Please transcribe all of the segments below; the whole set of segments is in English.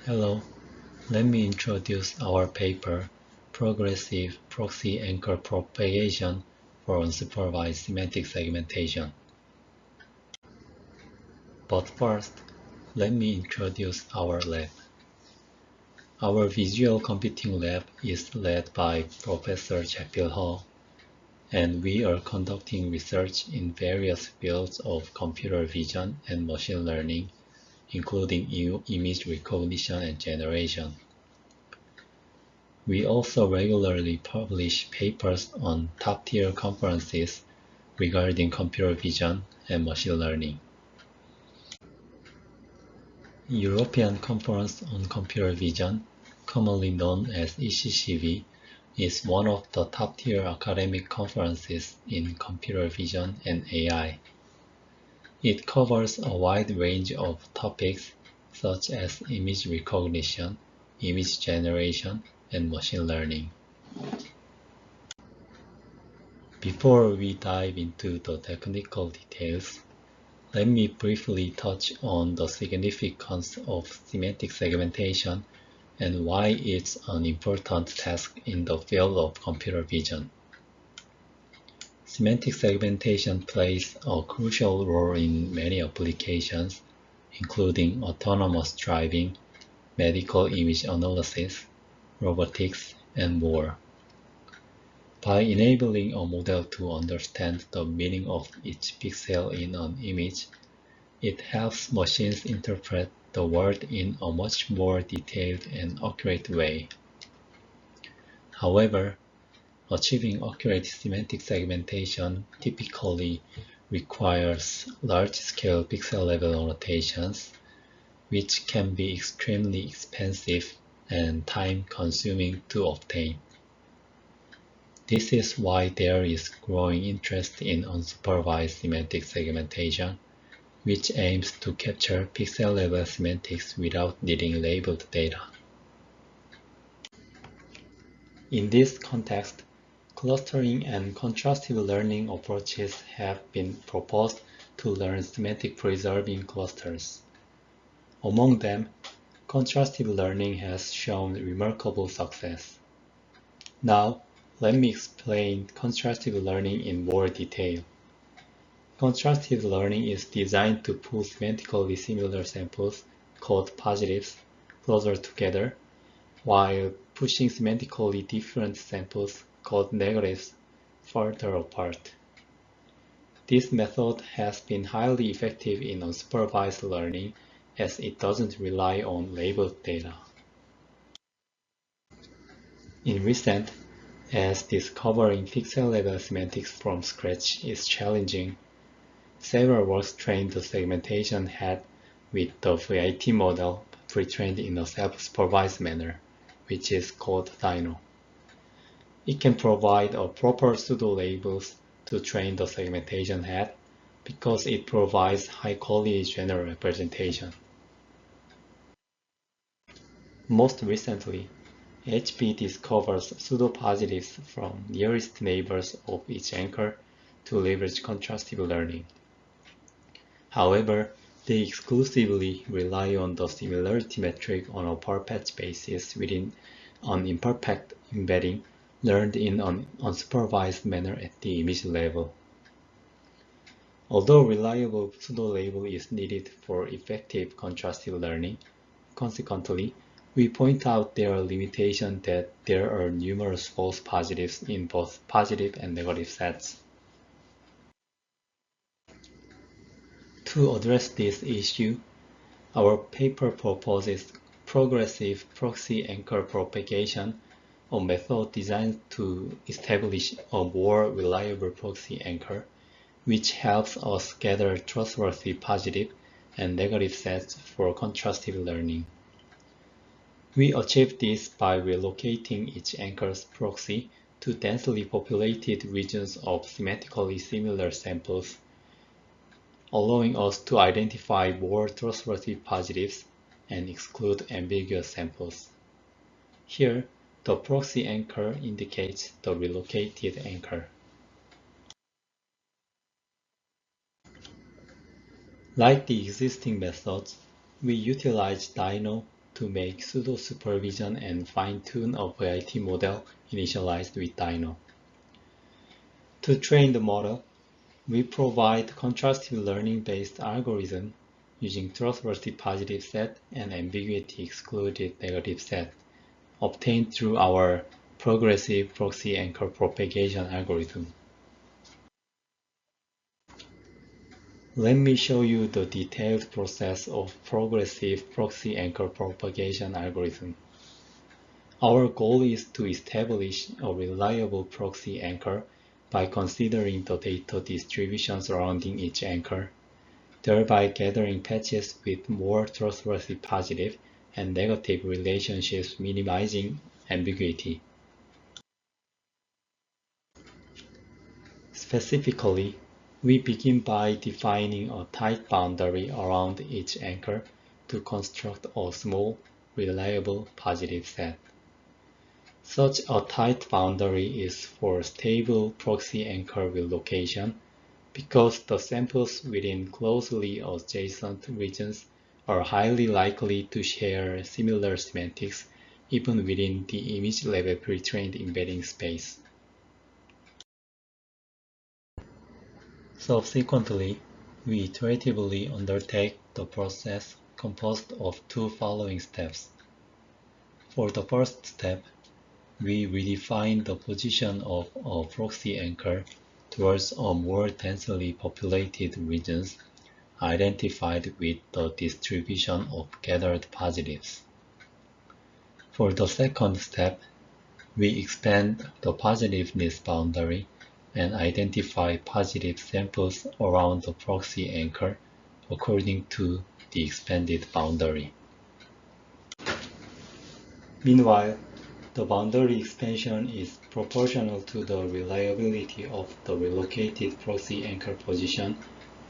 Hello, let me introduce our paper, Progressive Proxy Anchor Propagation for Unsupervised Semantic Segmentation. But first, let me introduce our lab. Our visual computing lab is led by Professor Jekyll Hall, and we are conducting research in various fields of computer vision and machine learning, including image recognition and generation. We also regularly publish papers on top-tier conferences regarding computer vision and machine learning. European Conference on Computer Vision, commonly known as ECCV, is one of the top-tier academic conferences in computer vision and AI. It covers a wide range of topics such as image recognition, image generation, and machine learning. Before we dive into the technical details, let me briefly touch on the significance of semantic segmentation and why it's an important task in the field of computer vision. Semantic segmentation plays a crucial role in many applications, including autonomous driving, medical image analysis, robotics, and more. By enabling a model to understand the meaning of each pixel in an image, it helps machines interpret the world in a much more detailed and accurate way. However, achieving accurate semantic segmentation typically requires large-scale pixel-level annotations, which can be extremely expensive and time-consuming to obtain. This is why there is growing interest in unsupervised semantic segmentation, which aims to capture pixel-level semantics without needing labeled data. In this context, clustering and contrastive learning approaches have been proposed to learn semantic preserving clusters. Among them, contrastive learning has shown remarkable success. Now, let me explain contrastive learning in more detail. Contrastive learning is designed to pull semantically similar samples, called positives, closer together, while pushing semantically different samples, called negatives, further apart. This method has been highly effective in unsupervised learning as it doesn't rely on labeled data. In recent, as discovering pixel-level semantics from scratch is challenging, several works trained the segmentation head with the VIT model pre-trained in a self-supervised manner, which is called Dino. It can provide a proper pseudo-labels to train the segmentation head because it provides high-quality general representation. Most recently, HP discovers pseudo-positives from nearest neighbors of each anchor to leverage contrastive learning. However, they exclusively rely on the similarity metric on a per-patch basis within an imperfect embedding learned in an unsupervised manner at the image level. Although reliable pseudo-label is needed for effective contrastive learning, consequently, we point out their limitation that there are numerous false positives in both positive and negative sets. To address this issue, our paper proposes progressive proxy anchor propagation, a method designed to establish a more reliable proxy anchor, which helps us gather trustworthy positive and negative sets for contrastive learning. We achieve this by relocating each anchor's proxy to densely populated regions of semantically similar samples, allowing us to identify more trustworthy positives and exclude ambiguous samples. Here, the proxy anchor indicates the relocated anchor. Like the existing methods, we utilize Dino to make pseudo-supervision and fine-tune a VIT model initialized with Dino. To train the model, we provide contrastive learning-based algorithm using trustworthy positive set and ambiguity-excluded negative set, obtained through our progressive proxy anchor propagation algorithm. Let me show you the detailed process of progressive proxy anchor propagation algorithm. Our goal is to establish a reliable proxy anchor by considering the data distribution surrounding each anchor, thereby gathering patches with more trustworthy positive and negative relationships, minimizing ambiguity. Specifically, we begin by defining a tight boundary around each anchor to construct a small, reliable positive set. Such a tight boundary is for stable proxy anchor relocation because the samples within closely adjacent regions are highly likely to share similar semantics even within the image level pre-trained embedding space. Subsequently, we iteratively undertake the process composed of two following steps. For the first step, we redefine the position of a proxy anchor towards a more densely populated regions identified with the distribution of gathered positives. For the second step, we expand the positiveness boundary and identify positive samples around the proxy anchor according to the expanded boundary. Meanwhile, the boundary expansion is proportional to the reliability of the relocated proxy anchor position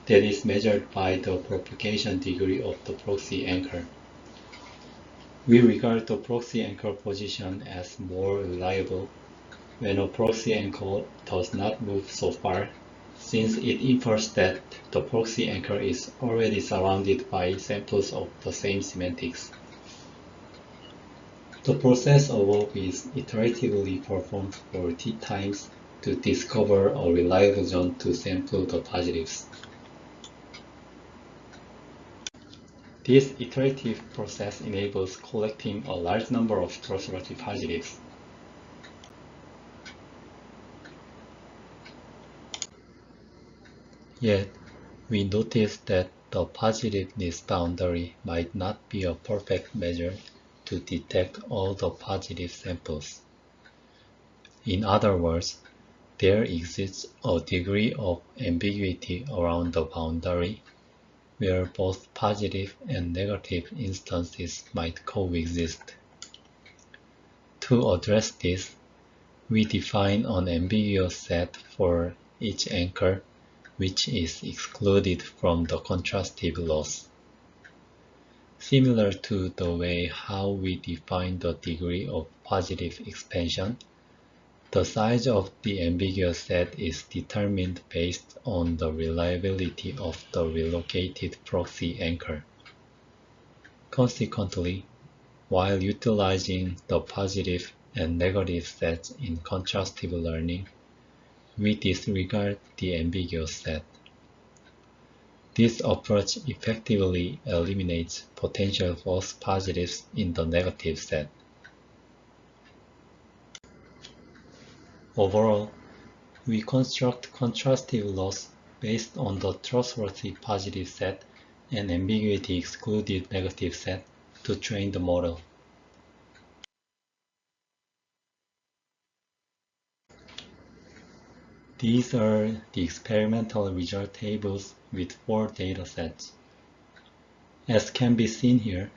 that is measured by the propagation degree of the proxy anchor. We regard the proxy anchor position as more reliable when a proxy anchor does not move so far, since it infers that the proxy anchor is already surrounded by samples of the same semantics. The process above is iteratively performed for t times to discover a reliable zone to sample the positives. This iterative process enables collecting a large number of trustworthy positives. Yet, we noticed that the positiveness boundary might not be a perfect measure to detect all the positive samples. In other words, there exists a degree of ambiguity around the boundary where both positive and negative instances might coexist. To address this, we define an ambiguous set for each anchor which is excluded from the contrastive loss. Similar to the way how we define the degree of positive expansion, the size of the ambiguous set is determined based on the reliability of the relocated proxy anchor. Consequently, while utilizing the positive and negative sets in contrastive learning, we disregard the ambiguous set. This approach effectively eliminates potential false positives in the negative set. Overall, we construct contrastive loss based on the trustworthy positive set and ambiguity excluded negative set to train the model. These are the experimental result tables with 4 datasets. As can be seen here,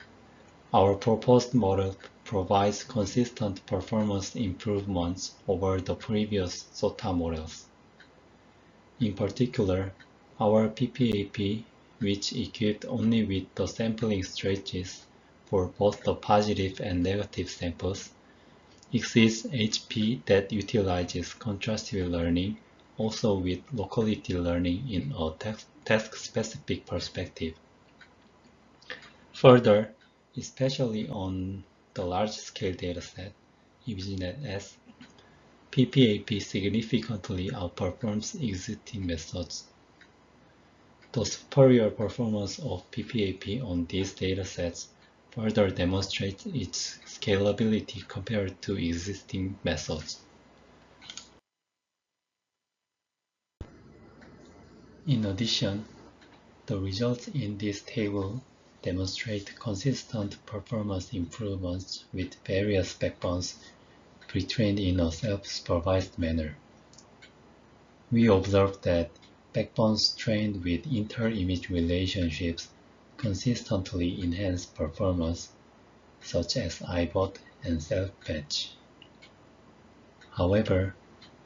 our proposed model provides consistent performance improvements over the previous SOTA models. In particular, our PPAP, which equipped only with the sampling strategies for both the positive and negative samples, exceeds HP that utilizes contrastive learning also with locality learning in a task-specific perspective. Further, especially on the large-scale dataset, ImageNet-S, PPAP significantly outperforms existing methods. The superior performance of PPAP on these datasets further demonstrates its scalability compared to existing methods. In addition, the results in this table demonstrate consistent performance improvements with various backbones pre-trained in a self-supervised manner. We observed that backbones trained with inter-image relationships consistently enhance performance, such as ibot and self-fetch. However,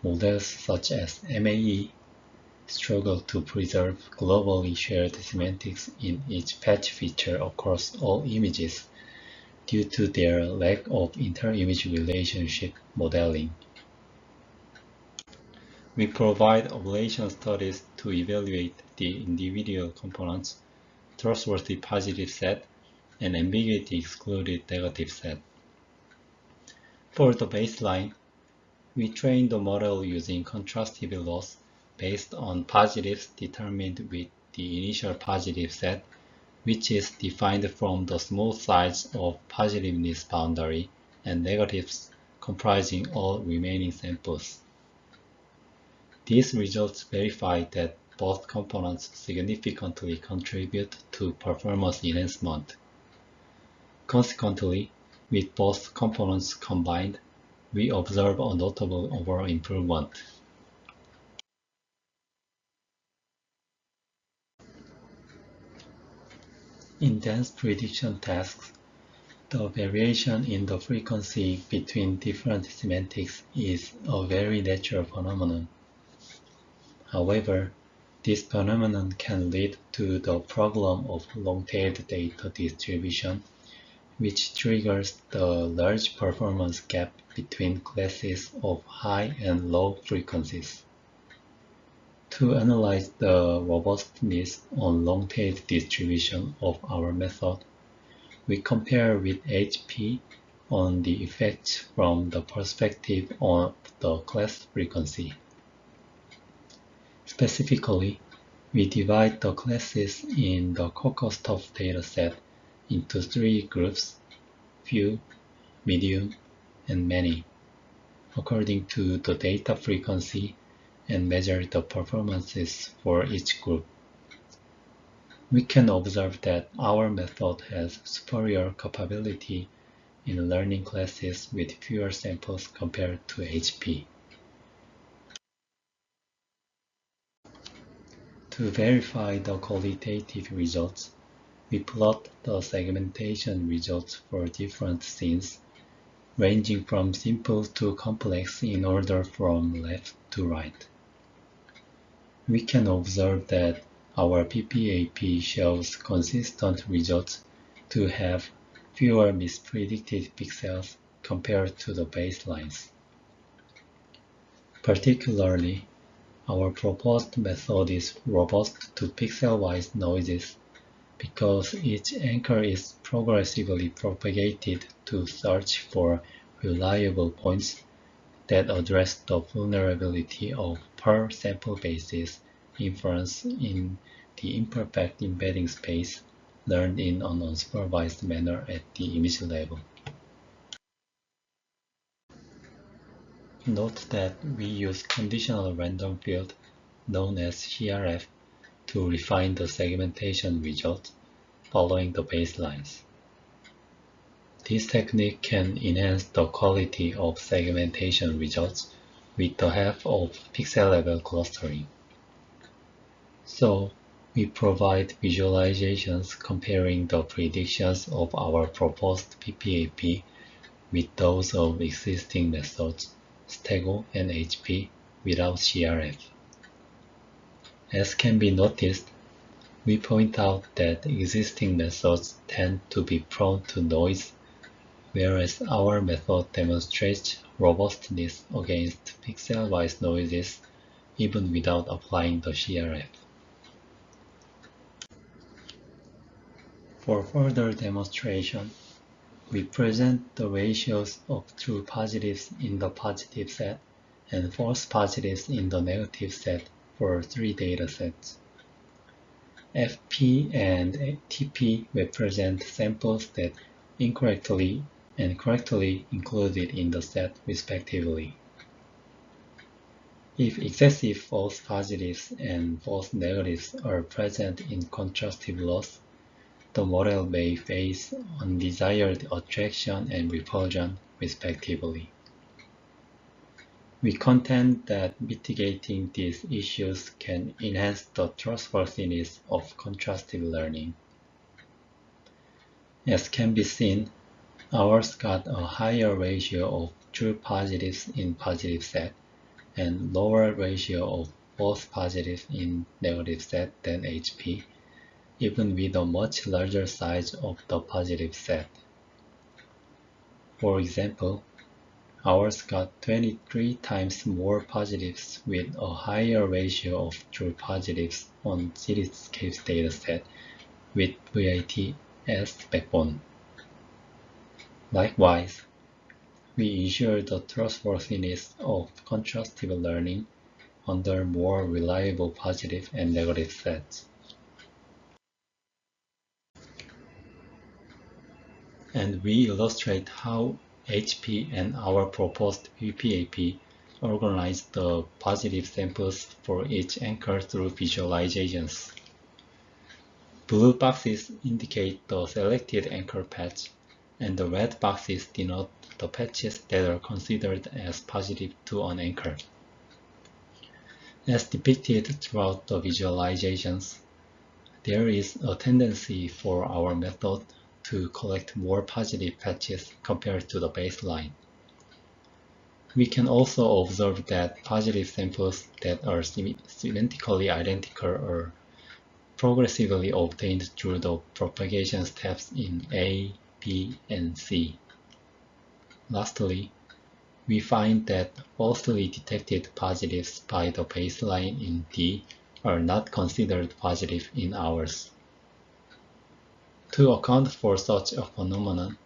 models such as MAE struggle to preserve globally shared semantics in each fetch feature across all images due to their lack of inter-image relationship modeling. We provide ablation studies to evaluate the individual components, trustworthy positive set, and ambiguity excluded negative set. For the baseline, we train the model using contrastive loss based on positives determined with the initial positive set, which is defined from the small size of positiveness boundary, and negatives comprising all remaining samples. These results verify that both components significantly contribute to performance enhancement. Consequently, with both components combined, we observe a notable overall improvement. In dense prediction tasks, the variation in the frequency between different semantics is a very natural phenomenon. However, this phenomenon can lead to the problem of long-tailed data distribution, which triggers the large performance gap between classes of high and low frequencies. To analyze the robustness on long-tailed distribution of our method, we compare with HP on the effects from the perspective of the class frequency. Specifically, we divide the classes in the COCOSTOP dataset into three groups: few, medium, and many, according to the data frequency, and measure the performances for each group. We can observe that our method has superior capability in learning classes with fewer samples compared to HP. To verify the qualitative results, we plot the segmentation results for different scenes, ranging from simple to complex in order from left to right. We can observe that our PPAP shows consistent results to have fewer mispredicted pixels compared to the baselines. Particularly, our proposed method is robust to pixel-wise noises because each anchor is progressively propagated to search for reliable points that address the vulnerability of per sample basis inference in the imperfect embedding space learned in an unsupervised manner at the image level. Note that we use conditional random field, known as CRF, to refine the segmentation results following the baselines. This technique can enhance the quality of segmentation results with the help of pixel-level clustering. So, we provide visualizations comparing the predictions of our proposed PPAP with those of existing methods, Stego and HP, without CRF. As can be noticed, we point out that existing methods tend to be prone to noise, whereas our method demonstrates robustness against pixel-wise noises even without applying the CRF. For further demonstration, We present the ratios of true positives in the positive set and false positives in the negative set for 3 datasets. FP and TP represent samples that incorrectly and correctly included in the set respectively. If excessive false positives and false negatives are present in contrastive loss, the model may face undesired attraction and repulsion respectively. We contend that mitigating these issues can enhance the trustworthiness of contrastive learning. As can be seen, ours got a higher ratio of true positives in positive set and lower ratio of false positives in negative set than HP, even with a much larger size of the positive set. For example, ours got 23 times more positives with a higher ratio of true positives on cityscapes dataset with VIT as backbone. Likewise, we ensure the trustworthiness of contrastive learning under more reliable positive and negative sets. And we illustrate how HP and our proposed VPAP organize the positive samples for each anchor through visualizations. Blue boxes indicate the selected anchor patch, and the red boxes denote the patches that are considered as positive to an anchor. As depicted throughout the visualizations, there is a tendency for our method to collect more positive patches compared to the baseline. We can also observe that positive samples that are semantically identical are progressively obtained through the propagation steps in A, B, and C. Lastly, we find that falsely detected positives by the baseline in D are not considered positive in ours. To account for such a phenomenon,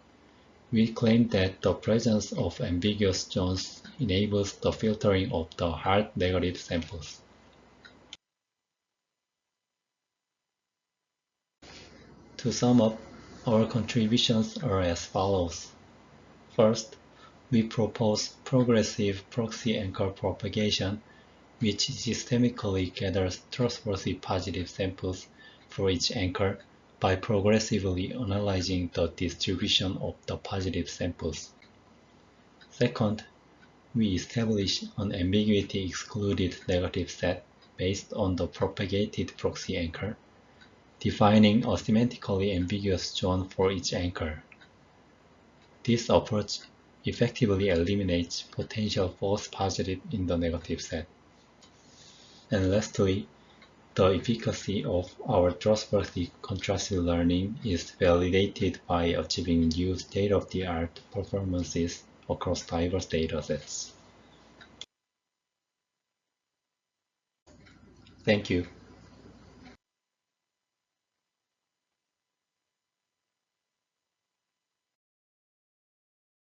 we claim that the presence of ambiguous zones enables the filtering of the hard negative samples. To sum up, our contributions are as follows. First, we propose progressive proxy anchor propagation, which systemically gathers trustworthy positive samples for each anchor by progressively analyzing the distribution of the positive samples. Second, we establish an ambiguity-excluded negative set based on the propagated proxy anchor, defining a semantically ambiguous zone for each anchor. This approach effectively eliminates potential false positive in the negative set. And lastly, the efficacy of our trustworthy contrastive learning is validated by achieving new state-of-the-art performances across diverse datasets. Thank you.